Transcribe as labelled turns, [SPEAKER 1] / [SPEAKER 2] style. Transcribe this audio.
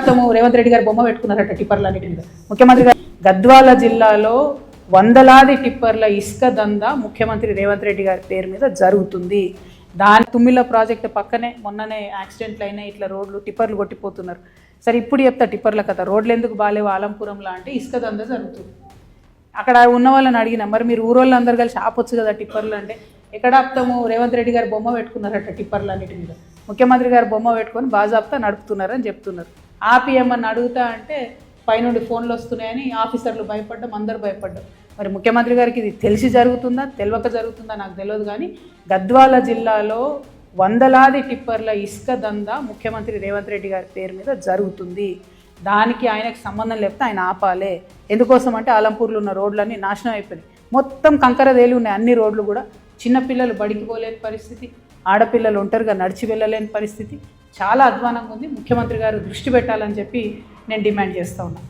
[SPEAKER 1] అప్తము రేవంత్ రెడ్డి గారు బొమ్మ పెట్టుకున్నారట టిప్పర్లన్నిటి మీద. ముఖ్యమంత్రి గారు గద్వాల జిల్లాలో వందలాది టిప్పర్ల ఇసుక దందా ముఖ్యమంత్రి రేవంత్ రెడ్డి గారి పేరు మీద జరుగుతుంది. దాని తుమ్మిల ప్రాజెక్టు పక్కనే మొన్ననే యాక్సిడెంట్లు అయినాయి, ఇట్లా రోడ్లు టిప్పర్లు కొట్టిపోతున్నారు. సరే ఇప్పుడు చెప్తా టిప్పర్ల కథ. రోడ్లు ఎందుకు బాలేవు ఆలంపురంలో అంటే ఇసుక దందా జరుగుతుంది. అక్కడ ఉన్న వాళ్ళని అడిగినా, మరి మీరు ఊరోళ్ళు అందరు కలిసి ఆపొచ్చు కదా టిప్పర్లు అంటే, ఎక్కడ ఆపుతాము రేవంత్ రెడ్డి గారు బొమ్మ పెట్టుకున్నారట టిప్పర్లన్నిటి మీద. ముఖ్యమంత్రి గారు బొమ్మ పెట్టుకొని బాజాప్తా నడుపుతున్నారని చెప్తున్నారు. ఆపి ఏమన్నా అడుగుతా అంటే పైనుండి ఫోన్లు వస్తున్నాయని ఆఫీసర్లు భయపడ్డం, అందరూ భయపడ్డాం. మరి ముఖ్యమంత్రి గారికి ఇది తెలిసి జరుగుతుందా తెలియక జరుగుతుందా నాకు తెలియదు. కానీ గద్వాల జిల్లాలో వందలాది టిప్పర్ల ఇసుక దందా ముఖ్యమంత్రి రేవంత్ రెడ్డి గారి పేరు మీద జరుగుతుంది. దానికి ఆయనకు సంబంధం లేకపోతే ఆయన ఆపాలే. ఎందుకోసం అంటే ఆలంపూర్లో ఉన్న రోడ్లన్నీ నాశనం అయిపోయినాయి. మొత్తం కంకర తేలి ఉన్నాయి అన్ని రోడ్లు కూడా. చిన్నపిల్లలు బడికి పోలేని పరిస్థితి, ఆడపిల్లలు ఒంటరిగా నడిచి వెళ్ళలేని పరిస్థితి, చాలా అధ్వానంగా ఉంది. ముఖ్యమంత్రి గారు దృష్టి పెట్టాలని చెప్పి నేను డిమాండ్ చేస్తూ ఉన్నాను.